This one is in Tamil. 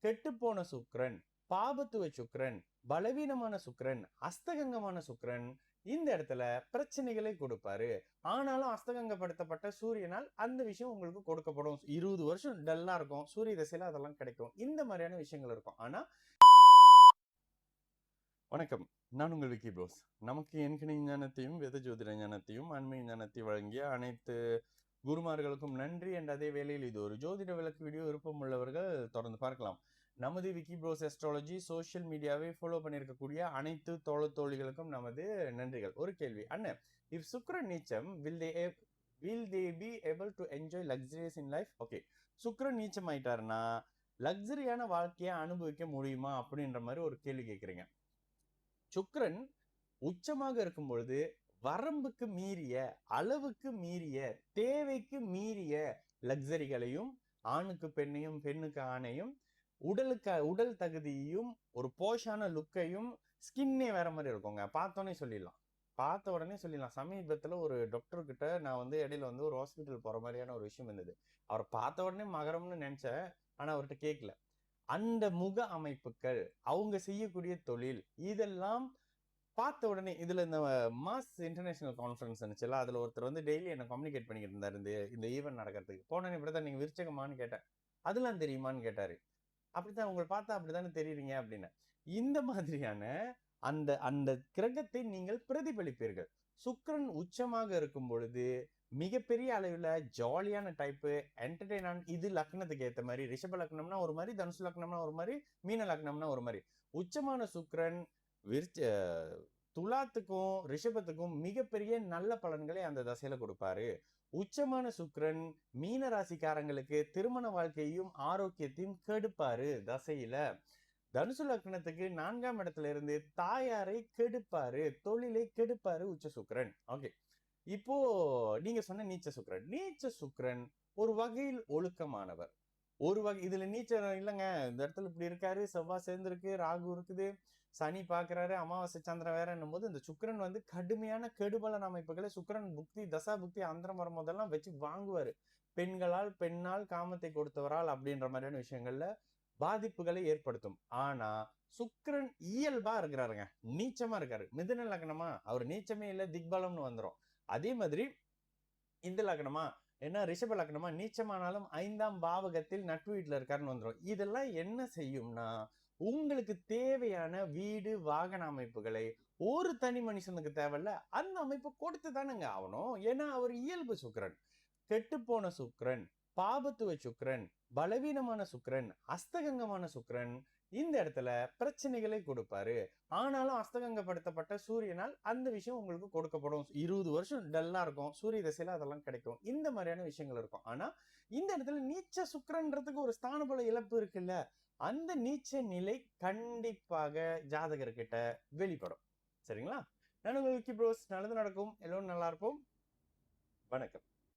கெட்டுப்போன சுக்கிரன், பாபத்துவ சுக்கிரன், பலவீனமான சுக்கிரன், அஸ்தகங்கமான சுக்கிரன் இந்த இடத்துல பிரச்சனைகளை கொடுப்பாரு. ஆனாலும் அஸ்தகங்கப்படுத்தப்பட்ட சூரியனால் அந்த விஷயம் உங்களுக்கு கொடுக்கப்படும். 20 வருஷம் டல்லா இருக்கும். சூரிய திசையில அதெல்லாம் கிடைக்கும். இந்த மாதிரியான விஷயங்கள் இருக்கும். ஆனா வணக்கம். நான் உங்கள் விக்கி ப்ரோஸ். நமக்கு எண்கணி ஞானத்தையும் வேத ஜோதிட ஞானத்தையும் ஆன்மீக ஞானத்தையும் வழங்கிய அனைத்து குருமார்களுக்கும் நன்றி. என்ற அதே வேளையில் இது ஒரு ஜோதிட விளக்கு வீடியோ. விருப்பம் உள்ளவர்கள் தொடர்ந்து பார்க்கலாம். நமது விக்கி ப்ரோஸ் அஸ்ட்ராலஜி சோஷியல் மீடியாவை ஃபாலோ பண்ணியிருக்கக்கூடிய அனைத்து தோழிகளுக்கும் நமது நன்றிகள். ஒரு கேள்வி அண்ணன், இஃப் சுக்ரன் நீச்சம் will they be able to enjoy luxurious in life? Okay, Sukran நீச்சம் ஆயிட்டாருன்னா லக்ஸரியான வாழ்க்கையை அனுபவிக்க முடியுமா அப்படின்ற மாதிரி ஒரு கேள்வி கேட்குறீங்க. சுக்கிரன் உச்சமாக இருக்கும் பொழுது வரம்புக்கு மீறிய, அளவுக்கு மீறிய, தேவைக்கு மீறிய லக்ஸரிகளையும், ஆணுக்கு பெண்ணையும் பெண்ணுக்கு ஆணையும், உடல் தகுதியையும், ஒரு போஷான லுக்கையும், ஸ்கின்னே வேற மாதிரி இருக்குங்க. பார்த்த உடனே சொல்லிடலாம். சமீபத்துல ஒரு டாக்டர் கிட்ட நான் இடையில ஒரு ஹாஸ்பிட்டல் போற மாதிரியான ஒரு விஷயம் இருந்தது. அவரை பார்த்த உடனே மகரம்னு நினைச்சேன். ஆனா அவர்கிட்ட கேட்கல. அந்த முக அமைப்புகள், அவங்க செய்யக்கூடிய தொழில், இதெல்லாம் பார்த்த உடனே இதுல இந்த மாஸ் இன்டர்நேஷனல் கான்ஃபரன்ஸ் இருந்துச்சுல, அதுல ஒருத்தர் டெய்லி என்ன கம்யூனிகேட் பண்ணிக்கிட்டு இருந்தாரு இந்த ஈவென்ட் நடக்கிறதுக்கு. போனோன்னு இப்படிதான், நீங்க விருச்சகமானு கேட்டேன். அதெல்லாம் தெரியுமான்னு கேட்டாரு. அப்படித்தான், உங்களை பார்த்தா அப்படித்தானே தெரியுறீங்க அப்படின்னு. இந்த மாதிரியான அந்த அந்த கிரகத்தை நீங்கள் பிரதிபலிப்பீர்கள். சுக்கிரன் உச்சமாக இருக்கும் பொழுது மிகப்பெரிய அளவுல ஜாலியான டைப்பு, என்டர்டெயின். இது லக்னத்துக்கு ஏற்ற மாதிரி. ரிஷப லக்னம்னா ஒரு மாதிரி, தனுசு லக்னம்னா ஒரு மாதிரி, மீன லக்னம்னா ஒரு மாதிரி. உச்சமான சுக்கிரன் துலாத்துக்கும் ரிஷபத்துக்கும் மிகப்பெரிய நல்ல பலன்களை அந்த தசையில கொடுப்பாரு. உச்சமான சுக்கிரன் மீன ராசிக்காரங்களுக்கு திருமண வாழ்க்கையும் ஆரோக்கியத்தையும் கெடுப்பாரு தசையில. தனுசு லக்னத்துக்கு 4ஆம் இடத்துல இருந்து தாயாரை கெடுப்பாரு, தொழிலை கெடுப்பாரு உச்ச சுக்கிரன். ஓகே, இப்போ நீங்க சொன்ன நீச்ச சுக்கிரன் ஒரு வகையில் ஒழுக்கமானவர். ஒரு வகை இதுல நீச்சம் இல்லைங்க. இந்த இடத்துல இப்படி இருக்காரு, செவ்வாய் சேர்ந்திருக்கு, ராகு இருக்குது, சனி பாக்குறாரு, அமாவாசை சந்திரன் வேறன்னும் போது இந்த சுக்கிரன் கடுமையான கெடுபலன் அமைப்புகளை சுக்கிரன் புக்தி தசா புக்தி அந்தரம் வரும்போதெல்லாம் வச்சு வாங்குவாரு. பெண்ணால் காமத்தை கொடுத்தவரால் அப்படின்ற மாதிரியான விஷயங்கள்ல பாதிப்புகளை ஏற்படுத்தும். ஆனா சுக்கிரன் இயல்பா இருக்கிறாருங்க, நீச்சமா இருக்காரு. மிதுன லக்னமா, அவர் நீச்சமே இல்லை, திக்பலம்னு வந்துடும். அதே மாதிரி இந்த லக்னமா, ஏன்னா ரிஷப லக்னமா, நீச்சமானாலும் 5ஆம் பாவகத்தில் நட்பு வீட்டுல இருக்காருன்னு வந்துடும். இதெல்லாம் என்ன செய்யும்னா, உங்களுக்கு தேவையான வீடு வாகன அமைப்புகளை ஒரு தனி மனுஷனுக்கு தேவையில்ல, அந்த அமைப்பு கொடுத்து தானுங்க ஆகணும். ஏன்னா அவர் இயல்பு சுக்கிரன். கெட்டுப்போன சுக்கிரன், பாபத்துவ சுக்கிரன், பலவீனமான சுக்கிரன், அஸ்தகங்கமான சுக்கிரன் இந்த இடத்துல பிரச்சனைகளை கொடுப்பாரு. ஆனாலும் அஸ்தகங்கப்படுத்தப்பட்ட சூரியனால் அந்த விஷயம் உங்களுக்கு கொடுக்கப்படும். 20 வருஷம் டல்லா இருக்கும். சூரிய திசையில அதெல்லாம் கிடைக்கும். இந்த மாதிரியான விஷயங்கள் இருக்கும். ஆனா இந்த இடத்துல நீச்ச சுக்கிரன்றதுக்கு ஒரு ஸ்தான பல இழப்பு இருக்குல்ல, அந்த நீச்ச நிலை கண்டிப்பாக ஜாதகர்கிட்ட வெளிப்படும். சரிங்களா? நான் உங்கள் விக்கி ப்ரோஸ். நல்லது நடக்கும், எல்லோரும் நல்லா இருப்போம். வணக்கம்.